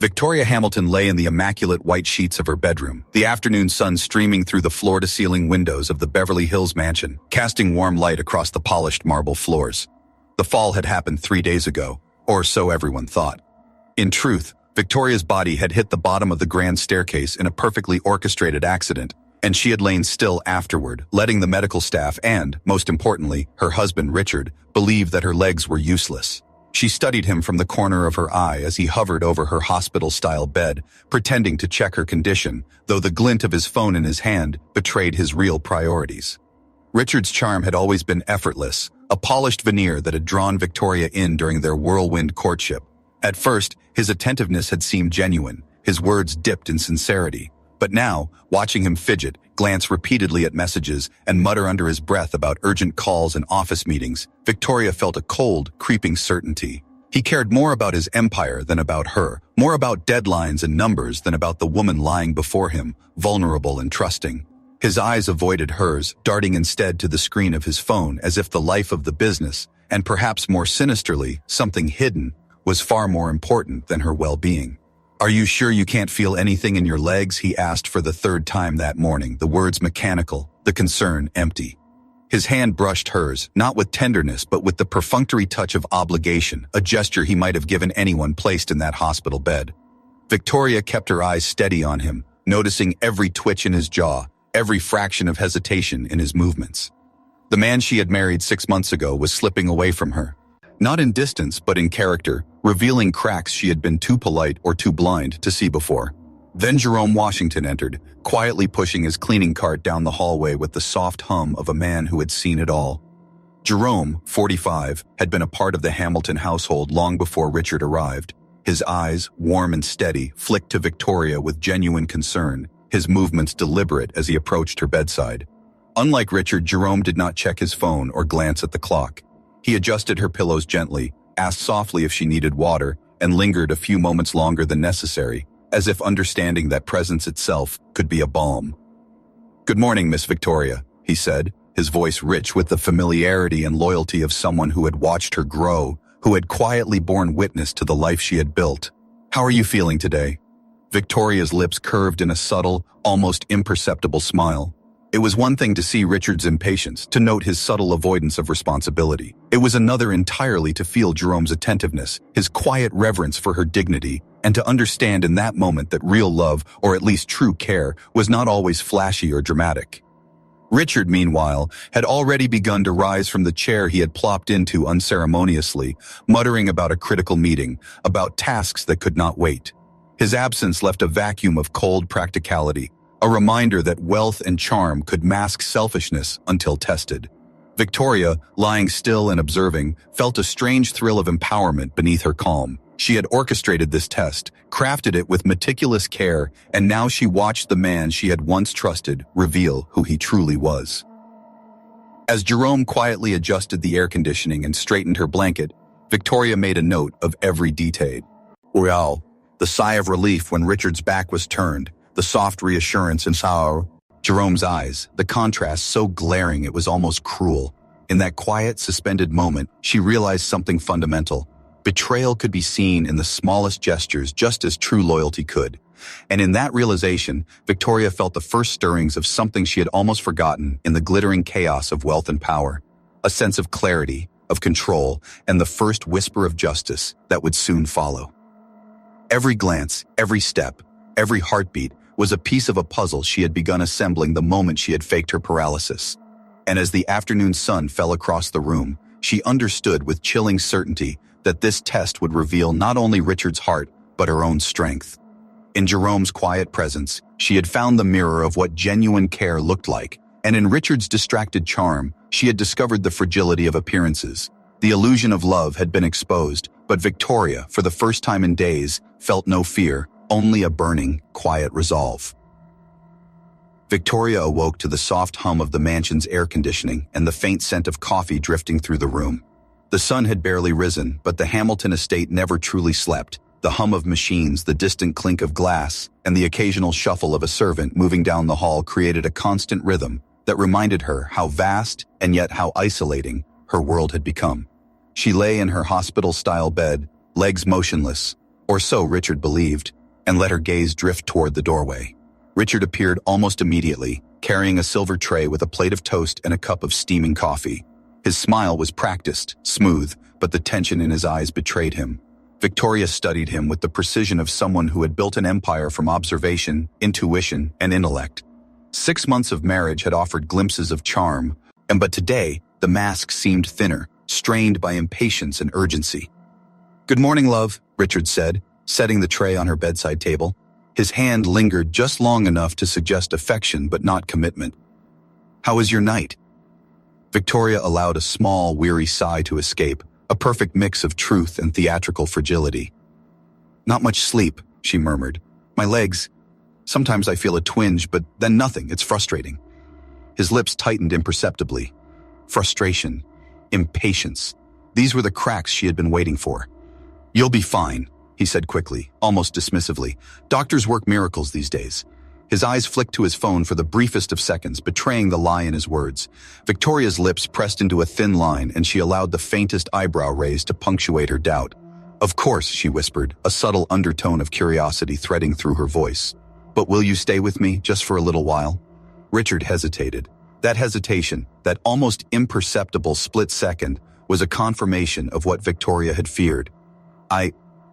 Victoria Hamilton lay in the immaculate white sheets of her bedroom, the afternoon sun streaming through the floor-to-ceiling windows of the Beverly Hills mansion, casting warm light across the polished marble floors. The fall had happened 3 days ago, or so everyone thought. In truth, Victoria's body had hit the bottom of the grand staircase in a perfectly orchestrated accident, and she had lain still afterward, letting the medical staff and, most importantly, her husband Richard, believe that her legs were useless. She studied him from the corner of her eye as he hovered over her hospital-style bed, pretending to check her condition, though the glint of his phone in his hand betrayed his real priorities. Richard's charm had always been effortless, a polished veneer that had drawn Victoria in during their whirlwind courtship. At first, his attentiveness had seemed genuine, his words dipped in sincerity. But now, watching him fidget, glance repeatedly at messages, and mutter under his breath about urgent calls and office meetings, Victoria felt a cold, creeping certainty. He cared more about his empire than about her, more about deadlines and numbers than about the woman lying before him, vulnerable and trusting. His eyes avoided hers, darting instead to the screen of his phone as if the life of the business, and perhaps more sinisterly, something hidden, was far more important than her well-being. "Are you sure you can't feel anything in your legs?" he asked for the third time that morning, the words mechanical, the concern empty. His hand brushed hers, not with tenderness but with the perfunctory touch of obligation, a gesture he might have given anyone placed in that hospital bed. Victoria kept her eyes steady on him, noticing every twitch in his jaw, every fraction of hesitation in his movements. The man she had married 6 months ago was slipping away from her. Not in distance, but in character, revealing cracks she had been too polite or too blind to see before. Then Jerome Washington entered, quietly pushing his cleaning cart down the hallway with the soft hum of a man who had seen it all. Jerome, 45, had been a part of the Hamilton household long before Richard arrived. His eyes, warm and steady, flicked to Victoria with genuine concern, his movements deliberate as he approached her bedside. Unlike Richard, Jerome did not check his phone or glance at the clock. He adjusted her pillows gently, asked softly if she needed water, and lingered a few moments longer than necessary, as if understanding that presence itself could be a balm. "Good morning, Miss Victoria," he said, his voice rich with the familiarity and loyalty of someone who had watched her grow, who had quietly borne witness to the life she had built. "How are you feeling today?" Victoria's lips curved in a subtle, almost imperceptible smile. It was one thing to see Richard's impatience, to note his subtle avoidance of responsibility. It was another entirely to feel Jerome's attentiveness, his quiet reverence for her dignity, and to understand in that moment that real love, or at least true care, was not always flashy or dramatic. Richard, meanwhile, had already begun to rise from the chair he had plopped into unceremoniously, muttering about a critical meeting, about tasks that could not wait. His absence left a vacuum of cold practicality, a reminder that wealth and charm could mask selfishness until tested. Victoria, lying still and observing, felt a strange thrill of empowerment beneath her calm. She had orchestrated this test, crafted it with meticulous care, and now she watched the man she had once trusted reveal who he truly was. As Jerome quietly adjusted the air conditioning and straightened her blanket, Victoria made a note of every detail. Well, the sigh of relief when Richard's back was turned, the soft reassurance in Jerome's eyes, the contrast so glaring it was almost cruel. In that quiet, suspended moment, she realized something fundamental. Betrayal could be seen in the smallest gestures just as true loyalty could. And in that realization, Victoria felt the first stirrings of something she had almost forgotten in the glittering chaos of wealth and power. A sense of clarity, of control, and the first whisper of justice that would soon follow. Every glance, every step, every heartbeat was a piece of a puzzle she had begun assembling the moment she had faked her paralysis. And as the afternoon sun fell across the room, she understood with chilling certainty that this test would reveal not only Richard's heart, but her own strength. In Jerome's quiet presence, she had found the mirror of what genuine care looked like, and in Richard's distracted charm, she had discovered the fragility of appearances. The illusion of love had been exposed, but Victoria, for the first time in days, felt no fear, only a burning, quiet resolve. Victoria awoke to the soft hum of the mansion's air conditioning and the faint scent of coffee drifting through the room. The sun had barely risen, but the Hamilton estate never truly slept. The hum of machines, the distant clink of glass, and the occasional shuffle of a servant moving down the hall created a constant rhythm that reminded her how vast and yet how isolating her world had become. She lay in her hospital-style bed, legs motionless, Or so Richard believed, and let her gaze drift toward the doorway. Richard appeared almost immediately, carrying a silver tray with a plate of toast and a cup of steaming coffee. His smile was practiced, smooth, but the tension in his eyes betrayed him. Victoria studied him with the precision of someone who had built an empire from observation, intuition, and intellect. 6 months of marriage had offered glimpses of charm, but today, the mask seemed thinner, strained by impatience and urgency. "Good morning, love," Richard said, setting the tray on her bedside table. His hand lingered just long enough to suggest affection but not commitment. "How was your night?" Victoria allowed a small, weary sigh to escape, a perfect mix of truth and theatrical fragility. "Not much sleep," she murmured. "My legs. Sometimes I feel a twinge, but then nothing. It's frustrating." His lips tightened imperceptibly. Frustration. Impatience. These were the cracks she had been waiting for. "You'll be fine," he said quickly, almost dismissively. "Doctors work miracles these days." His eyes flicked to his phone for the briefest of seconds, betraying the lie in his words. Victoria's lips pressed into a thin line, and she allowed the faintest eyebrow raise to punctuate her doubt. "Of course," she whispered, a subtle undertone of curiosity threading through her voice. "But will you stay with me just for a little while?" Richard hesitated. That hesitation, that almost imperceptible split second, was a confirmation of what Victoria had feared.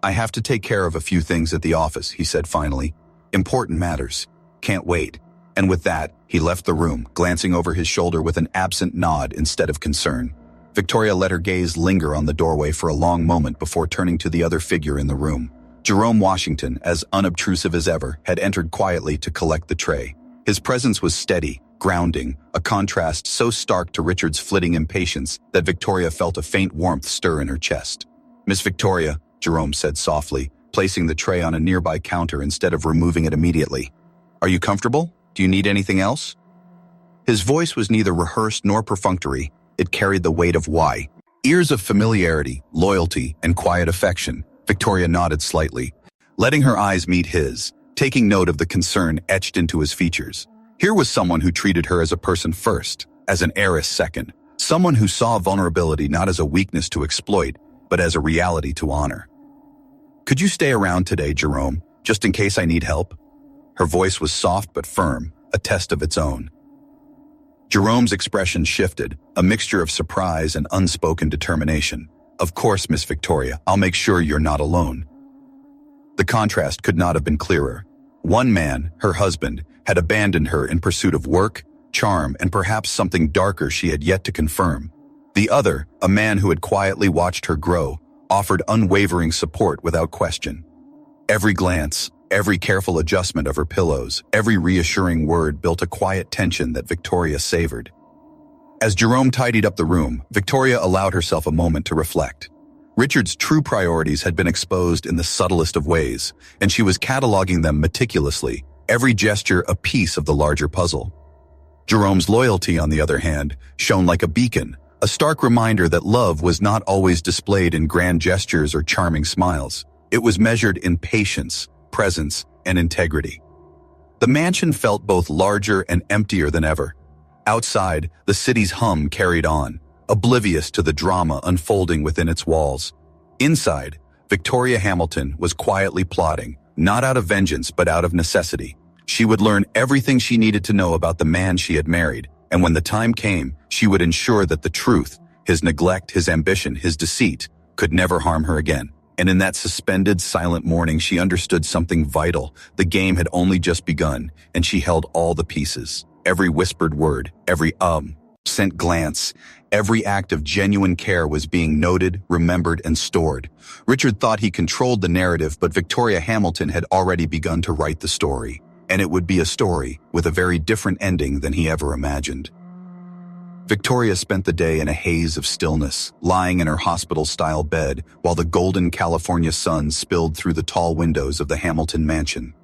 I have to take care of a few things at the office," he said finally. "Important matters. Can't wait." And with that, he left the room, glancing over his shoulder with an absent nod instead of concern. Victoria let her gaze linger on the doorway for a long moment before turning to the other figure in the room. Jerome Washington, as unobtrusive as ever, had entered quietly to collect the tray. His presence was steady, grounding, a contrast so stark to Richard's flitting impatience that Victoria felt a faint warmth stir in her chest. "Miss Victoria," Jerome said softly, placing the tray on a nearby counter instead of removing it immediately. "Are you comfortable? Do you need anything else?" His voice was neither rehearsed nor perfunctory. It carried the weight of why. Ears of familiarity, loyalty, and quiet affection. Victoria nodded slightly, letting her eyes meet his, taking note of the concern etched into his features. Here was someone who treated her as a person first, as an heiress second. Someone who saw vulnerability not as a weakness to exploit, but as a reality to honor. "Could you stay around today, Jerome, just in case I need help?" Her voice was soft but firm, a test of its own. Jerome's expression shifted, a mixture of surprise and unspoken determination. "Of course, Miss Victoria, I'll make sure you're not alone." The contrast could not have been clearer. One man, her husband, had abandoned her in pursuit of work, charm, and perhaps something darker she had yet to confirm. The other, a man who had quietly watched her grow, offered unwavering support without question. Every glance, every careful adjustment of her pillows, every reassuring word built a quiet tension that Victoria savored. As Jerome tidied up the room, Victoria allowed herself a moment to reflect. Richard's true priorities had been exposed in the subtlest of ways, and she was cataloging them meticulously, every gesture a piece of the larger puzzle. Jerome's loyalty, on the other hand, shone like a beacon, a stark reminder that love was not always displayed in grand gestures or charming smiles. It was measured in patience, presence, and integrity. The mansion felt both larger and emptier than ever. Outside, the city's hum carried on, oblivious to the drama unfolding within its walls. Inside, Victoria Hamilton was quietly plotting, not out of vengeance but out of necessity. She would learn everything she needed to know about the man she had married, and when the time came, she would ensure that the truth, his neglect, his ambition, his deceit, could never harm her again. And in that suspended, silent morning, she understood something vital. The game had only just begun, and she held all the pieces. Every whispered word, every sent glance, every act of genuine care was being noted, remembered, and stored. Richard thought he controlled the narrative, but Victoria Hamilton had already begun to write the story. And it would be a story with a very different ending than he ever imagined. Victoria spent the day in a haze of stillness, lying in her hospital-style bed while the golden California sun spilled through the tall windows of the Hamilton mansion.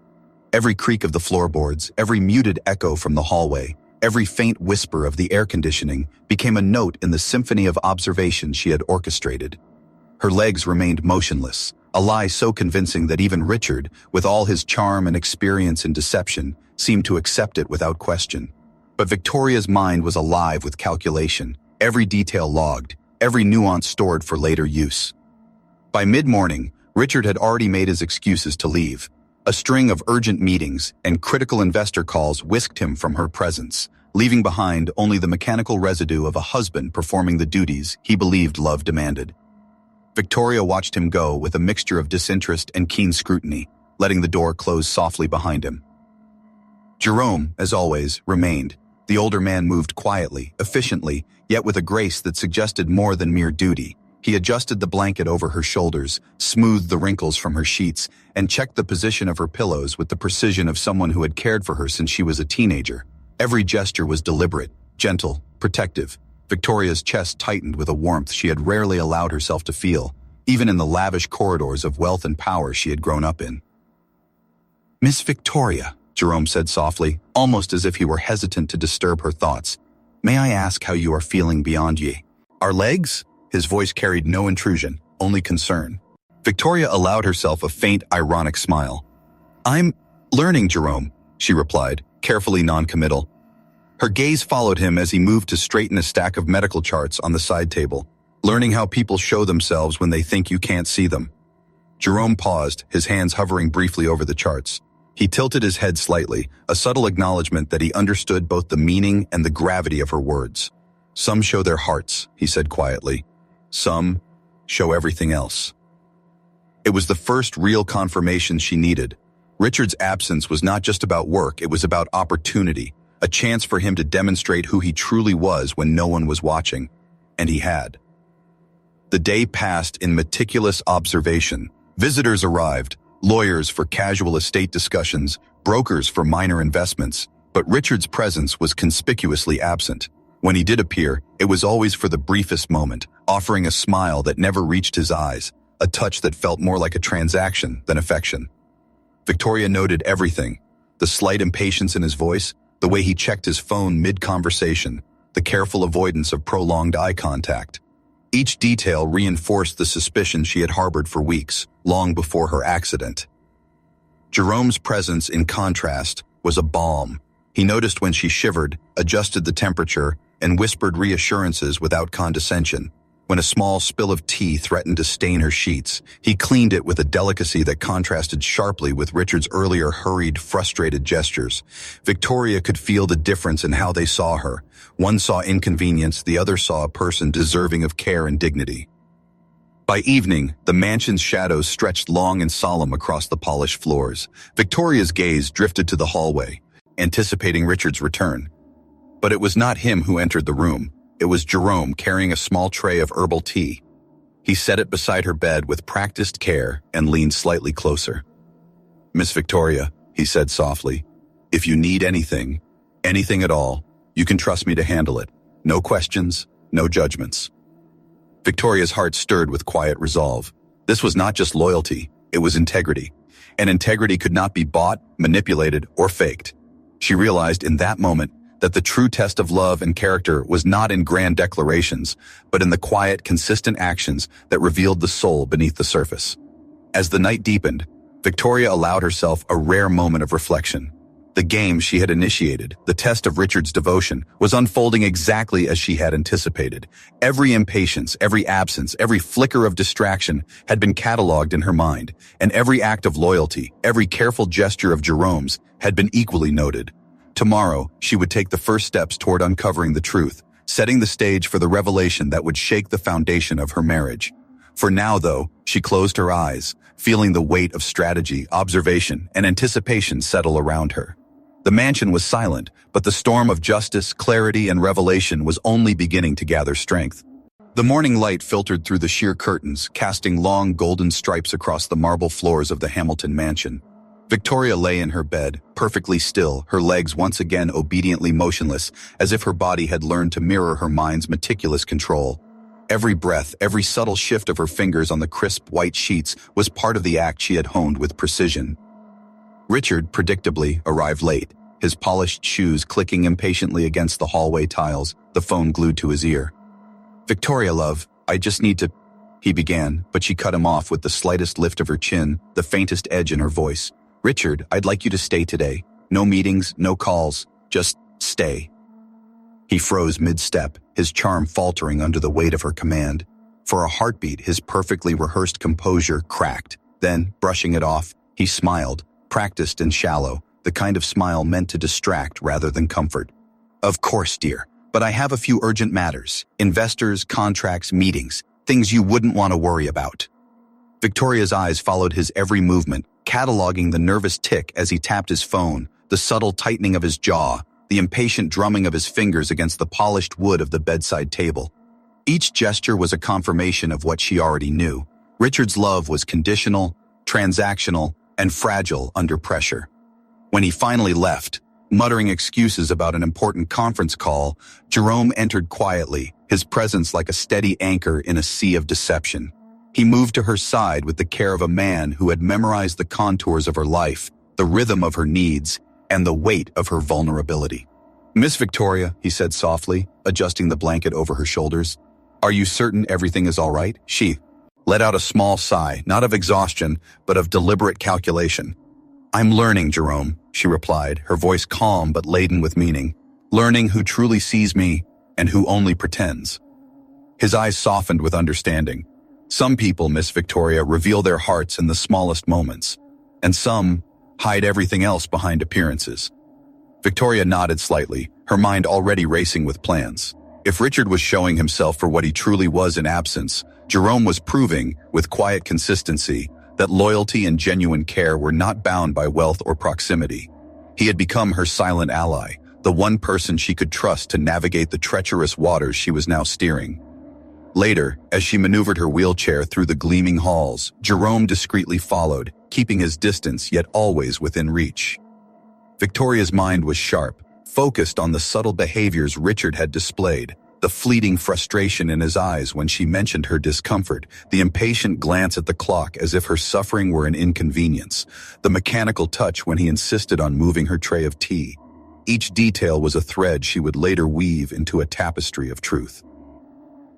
Every creak of the floorboards, every muted echo from the hallway, every faint whisper of the air conditioning became a note in the symphony of observation she had orchestrated. Her legs remained motionless, a lie so convincing that even Richard, with all his charm and experience in deception, seemed to accept it without question. But Victoria's mind was alive with calculation, every detail logged, every nuance stored for later use. By mid-morning, Richard had already made his excuses to leave. A string of urgent meetings and critical investor calls whisked him from her presence, leaving behind only the mechanical residue of a husband performing the duties he believed love demanded. Victoria watched him go with a mixture of disinterest and keen scrutiny, letting the door close softly behind him. Jerome, as always, remained. The older man moved quietly, efficiently, yet with a grace that suggested more than mere duty. He adjusted the blanket over her shoulders, smoothed the wrinkles from her sheets, and checked the position of her pillows with the precision of someone who had cared for her since she was a teenager. Every gesture was deliberate, gentle, protective. Victoria's chest tightened with a warmth she had rarely allowed herself to feel, even in the lavish corridors of wealth and power she had grown up in. "Miss Victoria," Jerome said softly, almost as if he were hesitant to disturb her thoughts, "may I ask how you are feeling beyond ye? Our legs?" His voice carried no intrusion, only concern. Victoria allowed herself a faint, ironic smile. "I'm learning, Jerome," she replied, carefully non-committal. Her gaze followed him as he moved to straighten a stack of medical charts on the side table, learning how people show themselves when they think you can't see them. Jerome paused, his hands hovering briefly over the charts. He tilted his head slightly, a subtle acknowledgement that he understood both the meaning and the gravity of her words. "Some show their hearts," he said quietly. "Some show everything else." It was the first real confirmation she needed. Richard's absence was not just about work, it was about opportunity, a chance for him to demonstrate who he truly was when no one was watching. And he had. The day passed in meticulous observation. Visitors arrived, lawyers for casual estate discussions, brokers for minor investments, but Richard's presence was conspicuously absent. When he did appear, it was always for the briefest moment, offering a smile that never reached his eyes, a touch that felt more like a transaction than affection. Victoria noted everything, the slight impatience in his voice, the way he checked his phone mid-conversation, the careful avoidance of prolonged eye contact. Each detail reinforced the suspicion she had harbored for weeks, long before her accident. Jerome's presence, in contrast, was a balm. He noticed when she shivered, adjusted the temperature, and whispered reassurances without condescension. When a small spill of tea threatened to stain her sheets, he cleaned it with a delicacy that contrasted sharply with Richard's earlier hurried, frustrated gestures. Victoria could feel the difference in how they saw her. One saw inconvenience, the other saw a person deserving of care and dignity. By evening, the mansion's shadows stretched long and solemn across the polished floors. Victoria's gaze drifted to the hallway, anticipating Richard's return. But it was not him who entered the room. It was Jerome carrying a small tray of herbal tea. He set it beside her bed with practiced care and leaned slightly closer. "Miss Victoria," he said softly, "if you need anything at all, you can trust me to handle it. No questions, no judgments." Victoria's heart stirred with quiet resolve. This was not just loyalty, it was integrity. And integrity could not be bought, manipulated, or faked. She realized in that moment that the true test of love and character was not in grand declarations, but in the quiet, consistent actions that revealed the soul beneath the surface. As the night deepened, Victoria allowed herself a rare moment of reflection. The game she had initiated, the test of Richard's devotion, was unfolding exactly as she had anticipated. Every impatience, every absence, every flicker of distraction had been catalogued in her mind, and every act of loyalty, every careful gesture of Jerome's had been equally noted. Tomorrow, she would take the first steps toward uncovering the truth, setting the stage for the revelation that would shake the foundation of her marriage. For now, though, she closed her eyes, feeling the weight of strategy, observation, and anticipation settle around her. The mansion was silent, but the storm of justice, clarity, and revelation was only beginning to gather strength. The morning light filtered through the sheer curtains, casting long golden stripes across the marble floors of the Hamilton mansion. Victoria lay in her bed, perfectly still, her legs once again obediently motionless, as if her body had learned to mirror her mind's meticulous control. Every breath, every subtle shift of her fingers on the crisp white sheets was part of the act she had honed with precision. Richard, predictably, arrived late, his polished shoes clicking impatiently against the hallway tiles, the phone glued to his ear. "Victoria, love, I just need to—" he began, but she cut him off with the slightest lift of her chin, the faintest edge in her voice. "Richard, I'd like you to stay today. No meetings, no calls, just stay." He froze mid-step, his charm faltering under the weight of her command. For a heartbeat, his perfectly rehearsed composure cracked. Then, brushing it off, he smiled, practiced and shallow, the kind of smile meant to distract rather than comfort. Of course, dear, but I have a few urgent matters. Investors, contracts, meetings, things you wouldn't want to worry about. Victoria's eyes followed his every movement, cataloging the nervous tick as he tapped his phone, the subtle tightening of his jaw, the impatient drumming of his fingers against the polished wood of the bedside table. Each gesture was a confirmation of what she already knew. Richard's love was conditional, transactional, and fragile under pressure. When he finally left, muttering excuses about an important conference call, Jerome entered quietly, his presence like a steady anchor in a sea of deception. He moved to her side with the care of a man who had memorized the contours of her life, the rhythm of her needs, and the weight of her vulnerability. "Miss Victoria," he said softly, adjusting the blanket over her shoulders, "are you certain everything is all right?" She let out a small sigh, not of exhaustion, but of deliberate calculation. "I'm learning, Jerome," she replied, her voice calm but laden with meaning. "Learning who truly sees me and who only pretends." His eyes softened with understanding. "Some people, Miss Victoria, reveal their hearts in the smallest moments, and some hide everything else behind appearances." Victoria nodded slightly, her mind already racing with plans. If Richard was showing himself for what he truly was in absence, Jerome was proving, with quiet consistency, that loyalty and genuine care were not bound by wealth or proximity. He had become her silent ally, the one person she could trust to navigate the treacherous waters she was now steering. Later, as she maneuvered her wheelchair through the gleaming halls, Jerome discreetly followed, keeping his distance yet always within reach. Victoria's mind was sharp, focused on the subtle behaviors Richard had displayed, the fleeting frustration in his eyes when she mentioned her discomfort, the impatient glance at the clock as if her suffering were an inconvenience, the mechanical touch when he insisted on moving her tray of tea. Each detail was a thread she would later weave into a tapestry of truth.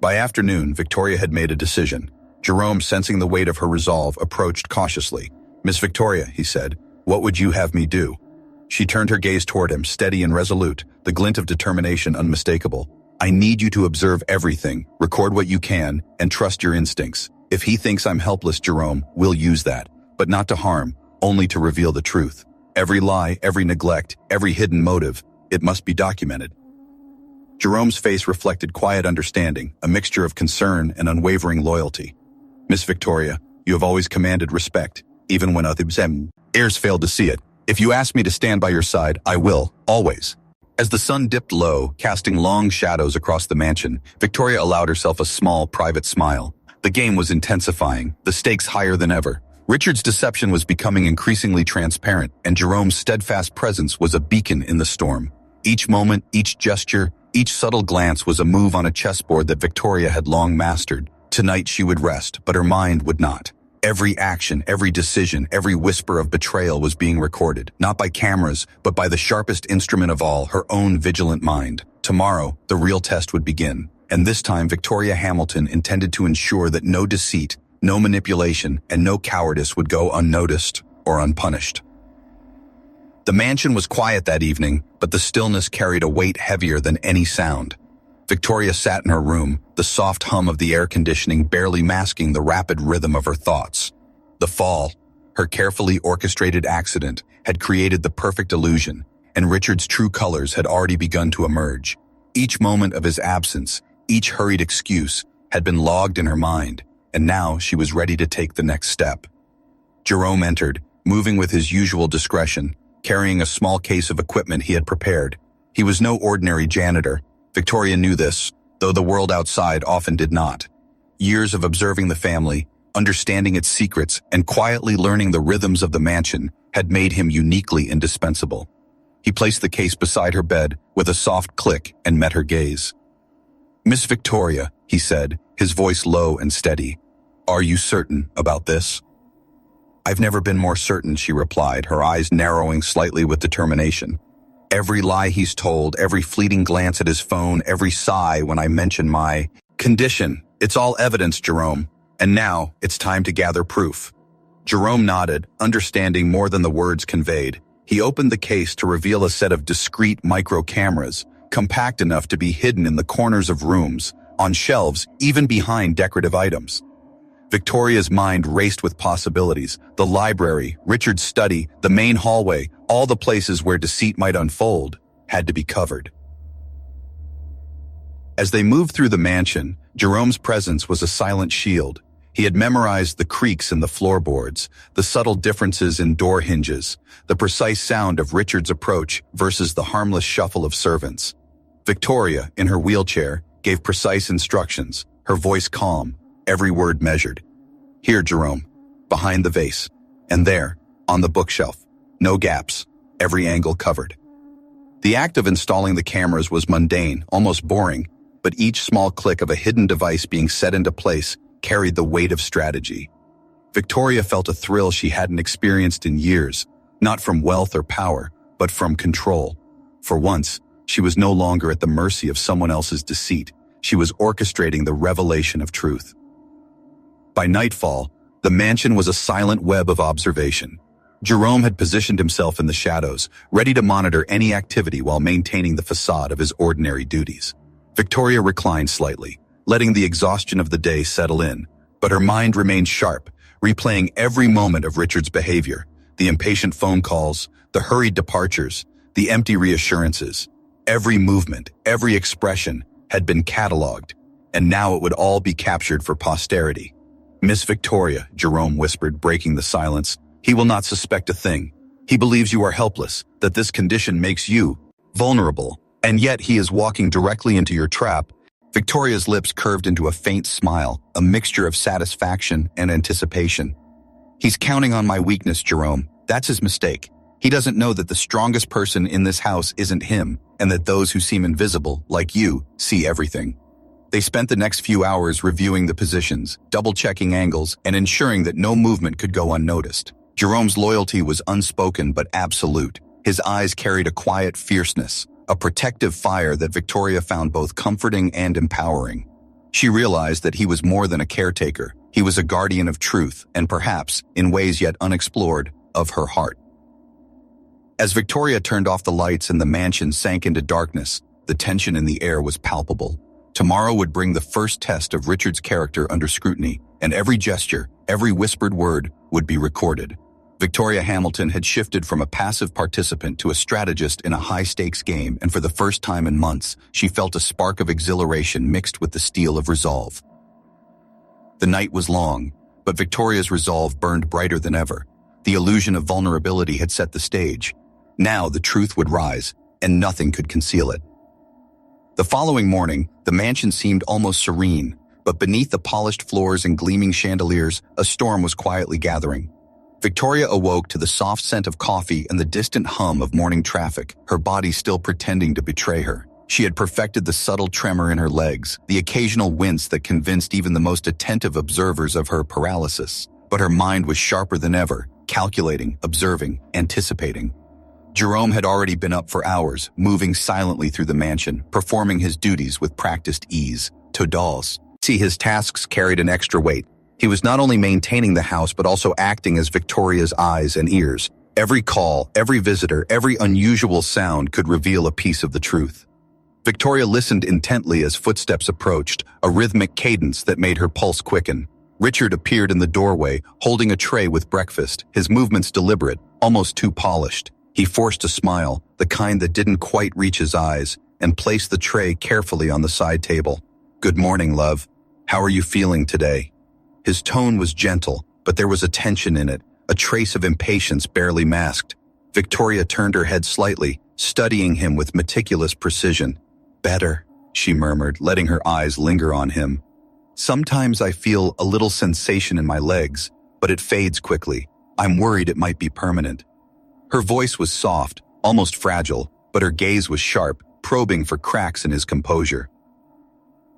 By afternoon, Victoria had made a decision. Jerome, sensing the weight of her resolve, approached cautiously. "Miss Victoria," he said, "what would you have me do?" She turned her gaze toward him, steady and resolute, the glint of determination unmistakable. "I need you to observe everything, record what you can, and trust your instincts. If he thinks I'm helpless, Jerome, we'll use that, but not to harm, only to reveal the truth. Every lie, every neglect, every hidden motive, it must be documented." Jerome's face reflected quiet understanding, a mixture of concern and unwavering loyalty. "Miss Victoria, you have always commanded respect, even when others heirs failed to see it. If you ask me to stand by your side, I will, always." As the sun dipped low, casting long shadows across the mansion, Victoria allowed herself a small, private smile. The game was intensifying, the stakes higher than ever. Richard's deception was becoming increasingly transparent, and Jerome's steadfast presence was a beacon in the storm. Each moment, each gesture, each subtle glance was a move on a chessboard that Victoria had long mastered. Tonight she would rest, but her mind would not. Every action, every decision, every whisper of betrayal was being recorded, not by cameras, but by the sharpest instrument of all, her own vigilant mind. Tomorrow, the real test would begin, and this time Victoria Hamilton intended to ensure that no deceit, no manipulation, and no cowardice would go unnoticed or unpunished. The mansion was quiet that evening, but the stillness carried a weight heavier than any sound. Victoria sat in her room, the soft hum of the air conditioning barely masking the rapid rhythm of her thoughts. The fall, her carefully orchestrated accident, had created the perfect illusion, and Richard's true colors had already begun to emerge. Each moment of his absence, each hurried excuse, had been logged in her mind, and now she was ready to take the next step. Jerome entered, moving with his usual discretion, carrying a small case of equipment he had prepared. He was no ordinary janitor. Victoria knew this, though the world outside often did not. Years of observing the family, understanding its secrets, and quietly learning the rhythms of the mansion had made him uniquely indispensable. He placed the case beside her bed with a soft click and met her gaze. "Miss Victoria," he said, his voice low and steady, "are you certain about this?" "I've never been more certain," she replied, her eyes narrowing slightly with determination. "Every lie he's told, every fleeting glance at his phone, every sigh when I mention my condition, it's all evidence, Jerome. And now, it's time to gather proof." Jerome nodded, understanding more than the words conveyed. He opened the case to reveal a set of discreet micro cameras, compact enough to be hidden in the corners of rooms, on shelves, even behind decorative items. Victoria's mind raced with possibilities. The library, Richard's study, the main hallway, all the places where deceit might unfold, had to be covered. As they moved through the mansion, Jerome's presence was a silent shield. He had memorized the creaks in the floorboards, the subtle differences in door hinges, the precise sound of Richard's approach versus the harmless shuffle of servants. Victoria, in her wheelchair, gave precise instructions, her voice calm, every word measured. Here, Jerome, behind the vase, and there, on the bookshelf. No gaps, every angle covered. The act of installing the cameras was mundane, almost boring, but each small click of a hidden device being set into place carried the weight of strategy. Victoria felt a thrill she hadn't experienced in years, not from wealth or power, but from control. For once, she was no longer at the mercy of someone else's deceit. She was orchestrating the revelation of truth. By nightfall, the mansion was a silent web of observation. Jerome had positioned himself in the shadows, ready to monitor any activity while maintaining the facade of his ordinary duties. Victoria reclined slightly, letting the exhaustion of the day settle in, but her mind remained sharp, replaying every moment of Richard's behavior, the impatient phone calls, the hurried departures, the empty reassurances. Every movement, every expression had been catalogued, and now it would all be captured for posterity. "Miss Victoria," Jerome whispered, breaking the silence, "he will not suspect a thing. He believes you are helpless, that this condition makes you vulnerable, and yet he is walking directly into your trap." Victoria's lips curved into a faint smile, a mixture of satisfaction and anticipation. "He's counting on my weakness, Jerome. That's his mistake. He doesn't know that the strongest person in this house isn't him, and that those who seem invisible, like you, see everything." They spent the next few hours reviewing the positions, double-checking angles, and ensuring that no movement could go unnoticed. Jerome's loyalty was unspoken but absolute. His eyes carried a quiet fierceness, a protective fire that Victoria found both comforting and empowering. She realized that he was more than a caretaker. He was a guardian of truth, and perhaps, in ways yet unexplored, of her heart. As Victoria turned off the lights and the mansion sank into darkness, the tension in the air was palpable. Tomorrow would bring the first test of Richard's character under scrutiny, and every gesture, every whispered word would be recorded. Victoria Hamilton had shifted from a passive participant to a strategist in a high-stakes game, and for the first time in months, she felt a spark of exhilaration mixed with the steel of resolve. The night was long, but Victoria's resolve burned brighter than ever. The illusion of vulnerability had set the stage. Now the truth would rise, and nothing could conceal it. The following morning, the mansion seemed almost serene, but beneath the polished floors and gleaming chandeliers, a storm was quietly gathering. Victoria awoke to the soft scent of coffee and the distant hum of morning traffic, her body still pretending to betray her. She had perfected the subtle tremor in her legs, the occasional wince that convinced even the most attentive observers of her paralysis. But her mind was sharper than ever, calculating, observing, anticipating. Jerome had already been up for hours, moving silently through the mansion, performing his duties with practiced ease. Todals. His tasks carried an extra weight. He was not only maintaining the house, but also acting as Victoria's eyes and ears. Every call, every visitor, every unusual sound could reveal a piece of the truth. Victoria listened intently as footsteps approached, a rhythmic cadence that made her pulse quicken. Richard appeared in the doorway, holding a tray with breakfast, his movements deliberate, almost too polished. He forced a smile, the kind that didn't quite reach his eyes, and placed the tray carefully on the side table. "Good morning, love. How are you feeling today?" His tone was gentle, but there was a tension in it, a trace of impatience barely masked. Victoria turned her head slightly, studying him with meticulous precision. "Better," she murmured, letting her eyes linger on him. "Sometimes I feel a little sensation in my legs, but it fades quickly. I'm worried it might be permanent." Her voice was soft, almost fragile, but her gaze was sharp, probing for cracks in his composure.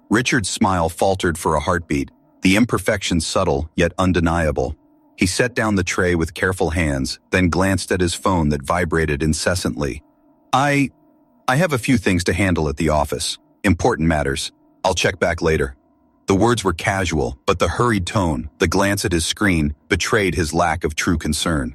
Richard's smile faltered for a heartbeat, the imperfection subtle yet undeniable. He set down the tray with careful hands, then glanced at his phone that vibrated incessantly. I have a few things to handle at the office. Important matters. I'll check back later." The words were casual, but the hurried tone, the glance at his screen, betrayed his lack of true concern.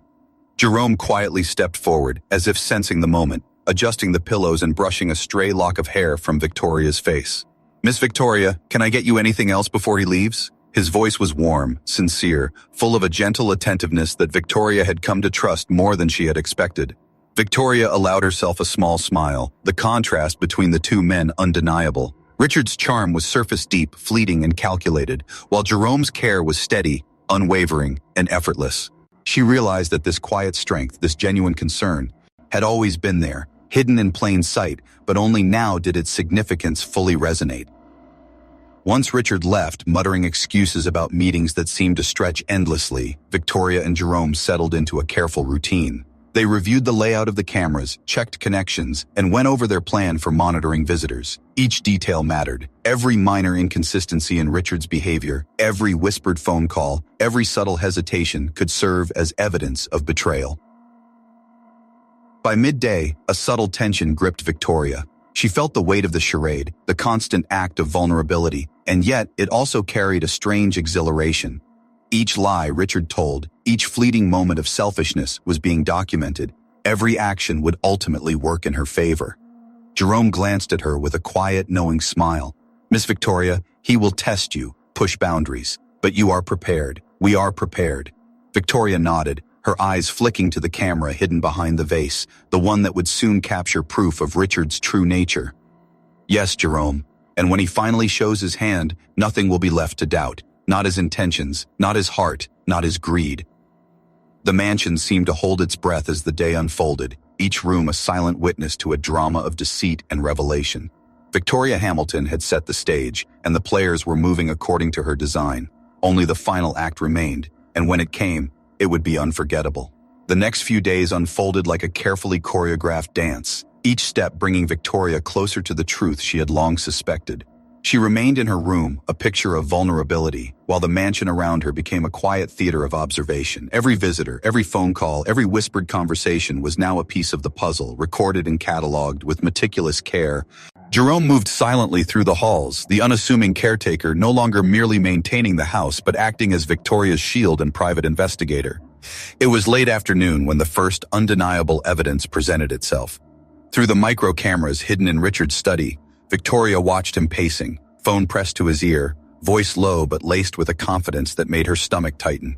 Jerome quietly stepped forward, as if sensing the moment, adjusting the pillows and brushing a stray lock of hair from Victoria's face. "Miss Victoria, can I get you anything else before he leaves?" His voice was warm, sincere, full of a gentle attentiveness that Victoria had come to trust more than she had expected. Victoria allowed herself a small smile, the contrast between the two men undeniable. Richard's charm was surface-deep, fleeting, and calculated, while Jerome's care was steady, unwavering, and effortless. She realized that this quiet strength, this genuine concern, had always been there, hidden in plain sight, but only now did its significance fully resonate. Once Richard left, muttering excuses about meetings that seemed to stretch endlessly, Victoria and Jerome settled into a careful routine. They reviewed the layout of the cameras, checked connections, and went over their plan for monitoring visitors. Each detail mattered. Every minor inconsistency in Richard's behavior, every whispered phone call, every subtle hesitation could serve as evidence of betrayal. By midday, a subtle tension gripped Victoria. She felt the weight of the charade, the constant act of vulnerability, and yet it also carried a strange exhilaration. Each lie Richard told, each fleeting moment of selfishness was being documented. Every action would ultimately work in her favor. Jerome glanced at her with a quiet, knowing smile. "Miss Victoria, he will test you, push boundaries, but you are prepared. We are prepared." Victoria nodded, her eyes flicking to the camera hidden behind the vase, the one that would soon capture proof of Richard's true nature. "Yes, Jerome, and when he finally shows his hand, nothing will be left to doubt. Not his intentions, not his heart, not his greed." The mansion seemed to hold its breath as the day unfolded, each room a silent witness to a drama of deceit and revelation. Victoria Hamilton had set the stage, and the players were moving according to her design. Only the final act remained, and when it came, it would be unforgettable. The next few days unfolded like a carefully choreographed dance, each step bringing Victoria closer to the truth she had long suspected. She remained in her room, a picture of vulnerability, while the mansion around her became a quiet theater of observation. Every visitor, every phone call, every whispered conversation was now a piece of the puzzle, recorded and cataloged with meticulous care. Jerome moved silently through the halls, the unassuming caretaker no longer merely maintaining the house but acting as Victoria's shield and private investigator. It was late afternoon when the first undeniable evidence presented itself. Through the micro cameras hidden in Richard's study, Victoria watched him pacing, phone pressed to his ear, voice low but laced with a confidence that made her stomach tighten.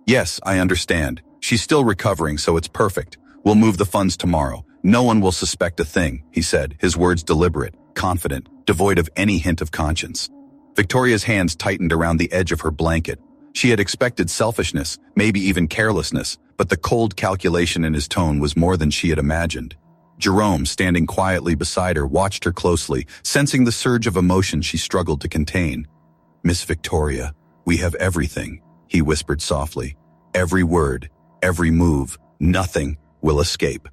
"Yes, I understand. She's still recovering, so it's perfect. We'll move the funds tomorrow. No one will suspect a thing," he said, his words deliberate, confident, devoid of any hint of conscience. Victoria's hands tightened around the edge of her blanket. She had expected selfishness, maybe even carelessness, but the cold calculation in his tone was more than she had imagined. Jerome, standing quietly beside her, watched her closely, sensing the surge of emotion she struggled to contain. "Miss Victoria, we have everything," he whispered softly. "Every word, every move, nothing will escape."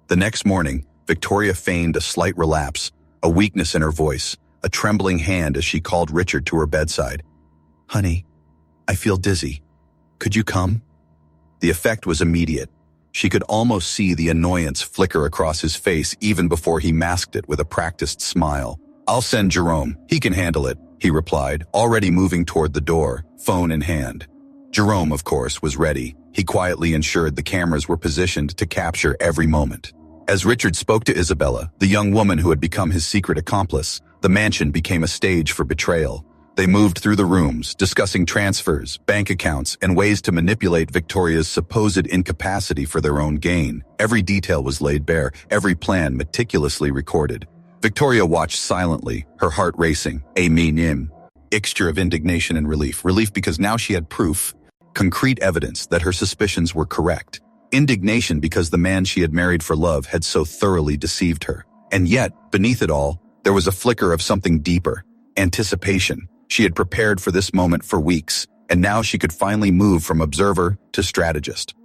The next morning, Victoria feigned a slight relapse, a weakness in her voice, a trembling hand as she called Richard to her bedside. "Honey, I feel dizzy. Could you come?" The effect was immediate. She could almost see the annoyance flicker across his face even before he masked it with a practiced smile. "I'll send Jerome. He can handle it," he replied, already moving toward the door, phone in hand. Jerome, of course, was ready. He quietly ensured the cameras were positioned to capture every moment. As Richard spoke to Isabella, the young woman who had become his secret accomplice, the mansion became a stage for betrayal. They moved through the rooms, discussing transfers, bank accounts, and ways to manipulate Victoria's supposed incapacity for their own gain. Every detail was laid bare, every plan meticulously recorded. Victoria watched silently, her heart racing, a mixture of indignation and relief. Relief because now she had proof, concrete evidence that her suspicions were correct. Indignation because the man she had married for love had so thoroughly deceived her. And yet, beneath it all, there was a flicker of something deeper, anticipation. She had prepared for this moment for weeks, and now she could finally move from observer to strategist.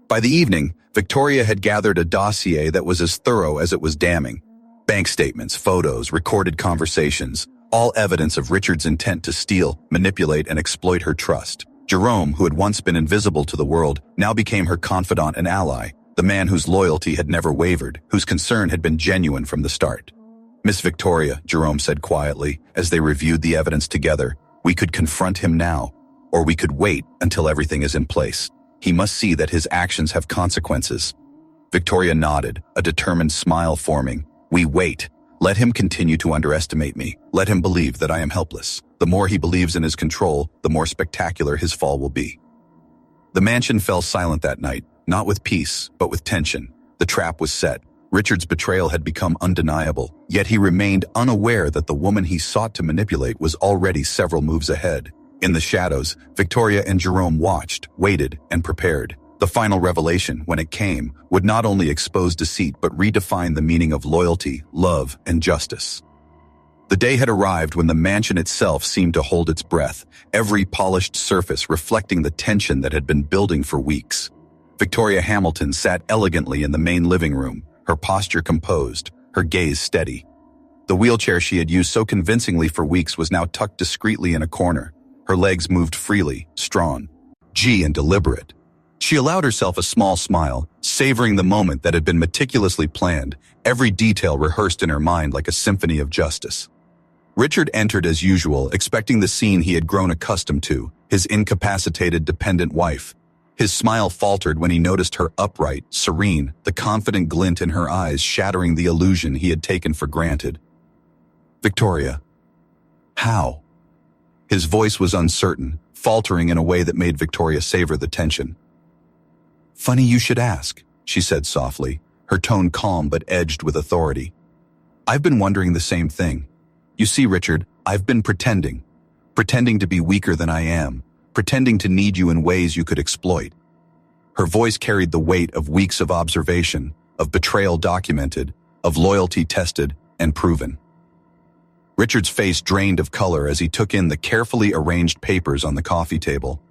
By the evening, Victoria had gathered a dossier that was as thorough as it was damning. Bank statements, photos, recorded conversations, all evidence of Richard's intent to steal, manipulate, and exploit her trust. Jerome, who had once been invisible to the world, now became her confidant and ally, the man whose loyalty had never wavered, whose concern had been genuine from the start. "Miss Victoria," Jerome said quietly, as they reviewed the evidence together, "we could confront him now, or we could wait until everything is in place. He must see that his actions have consequences." Victoria nodded, a determined smile forming. "We wait. Let him continue to underestimate me. Let him believe that I am helpless. The more he believes in his control, the more spectacular his fall will be. The mansion fell silent that night, not with peace, but with tension. The trap was set. Richard's betrayal had become undeniable, yet he remained unaware that the woman he sought to manipulate was already several moves ahead. In the shadows, Victoria and Jerome watched, waited, and prepared. The final revelation, when it came, would not only expose deceit but redefine the meaning of loyalty, love, and justice. The day had arrived when the mansion itself seemed to hold its breath, every polished surface reflecting the tension that had been building for weeks. Victoria Hamilton sat elegantly in the main living room, her posture composed, her gaze steady. The wheelchair she had used so convincingly for weeks was now tucked discreetly in a corner. Her legs moved freely, strong, and deliberate. She allowed herself a small smile, savoring the moment that had been meticulously planned, every detail rehearsed in her mind like a symphony of justice. Richard entered as usual, expecting the scene he had grown accustomed to, his incapacitated, dependent wife. His smile faltered when he noticed her upright, serene, the confident glint in her eyes shattering the illusion he had taken for granted. "Victoria, how?" His voice was uncertain, faltering in a way that made Victoria savor the tension. "Funny you should ask," she said softly, her tone calm but edged with authority. "I've been wondering the same thing. You see, Richard, I've been pretending to be weaker than I am, pretending to need you in ways you could exploit." Her voice carried the weight of weeks of observation, of betrayal documented, of loyalty tested and proven. Richard's face drained of color as he took in the carefully arranged papers on the coffee table.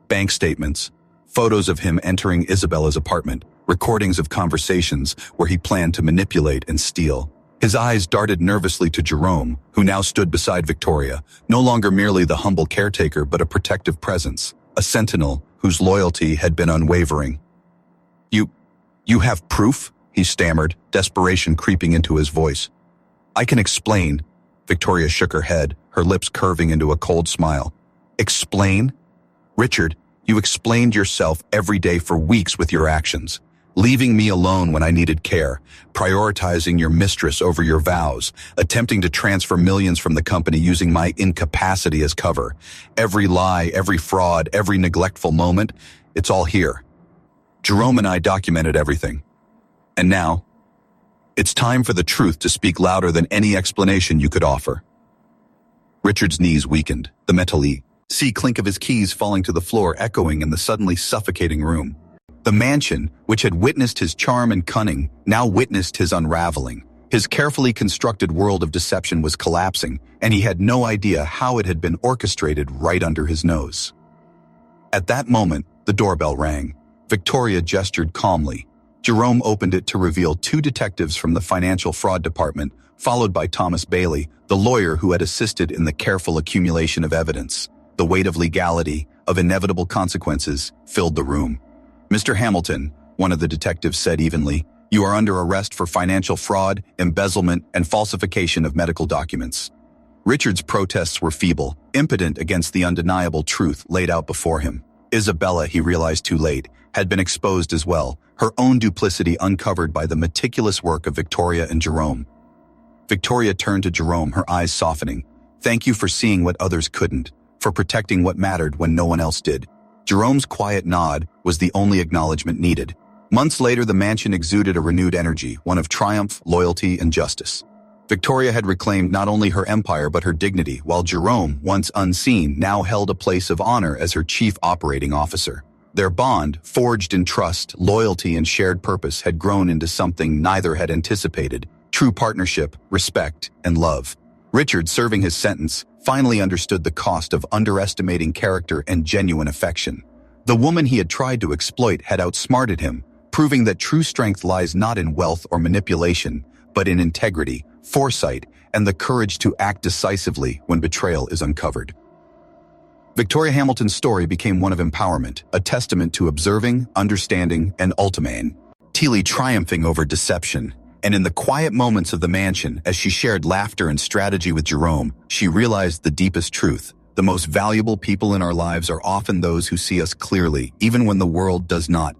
Bank statements, photos of him entering Isabella's apartment, recordings of conversations where he planned to manipulate and steal. His eyes darted nervously to Jerome, who now stood beside Victoria, no longer merely the humble caretaker but a protective presence, a sentinel whose loyalty had been unwavering. You have proof?" he stammered, desperation creeping into his voice. "I can explain." Victoria shook her head, her lips curving into a cold smile. "Explain? Richard, you explained yourself every day for weeks with your actions. Leaving me alone when I needed care, prioritizing your mistress over your vows, attempting to transfer millions from the company using my incapacity as cover. Every lie, every fraud, every neglectful moment, it's all here. Jerome and I documented everything. And now, it's time for the truth to speak louder than any explanation you could offer." Richard's knees weakened, the metallic clink of his keys falling to the floor echoing in the suddenly suffocating room. The mansion, which had witnessed his charm and cunning, now witnessed his unraveling. His carefully constructed world of deception was collapsing, and he had no idea how it had been orchestrated right under his nose. At that moment, the doorbell rang. Victoria gestured calmly. Jerome opened it to reveal two detectives from the financial fraud department, followed by Thomas Bailey, the lawyer who had assisted in the careful accumulation of evidence. The weight of legality, of inevitable consequences, filled the room. "Mr. Hamilton," one of the detectives said evenly, "you are under arrest for financial fraud, embezzlement, and falsification of medical documents." Richard's protests were feeble, impotent against the undeniable truth laid out before him. Isabella, he realized too late, had been exposed as well, her own duplicity uncovered by the meticulous work of Victoria and Jerome. Victoria turned to Jerome, her eyes softening. "Thank you for seeing what others couldn't, for protecting what mattered when no one else did." Jerome's quiet nod was the only acknowledgement needed. Months later, the mansion exuded a renewed energy, one of triumph, loyalty, and justice. Victoria had reclaimed not only her empire but her dignity, while Jerome, once unseen, now held a place of honor as her chief operating officer. Their bond, forged in trust, loyalty, and shared purpose, had grown into something neither had anticipated: true partnership, respect, and love. Richard, serving his sentence, finally understood the cost of underestimating character and genuine affection. The woman he had tried to exploit had outsmarted him, proving that true strength lies not in wealth or manipulation, but in integrity, foresight, and the courage to act decisively when betrayal is uncovered. Victoria Hamilton's story became one of empowerment, a testament to observing, understanding, and ultimately triumphing over deception. And in the quiet moments of the mansion, as she shared laughter and strategy with Jerome, she realized the deepest truth. The most valuable people in our lives are often those who see us clearly, even when the world does not.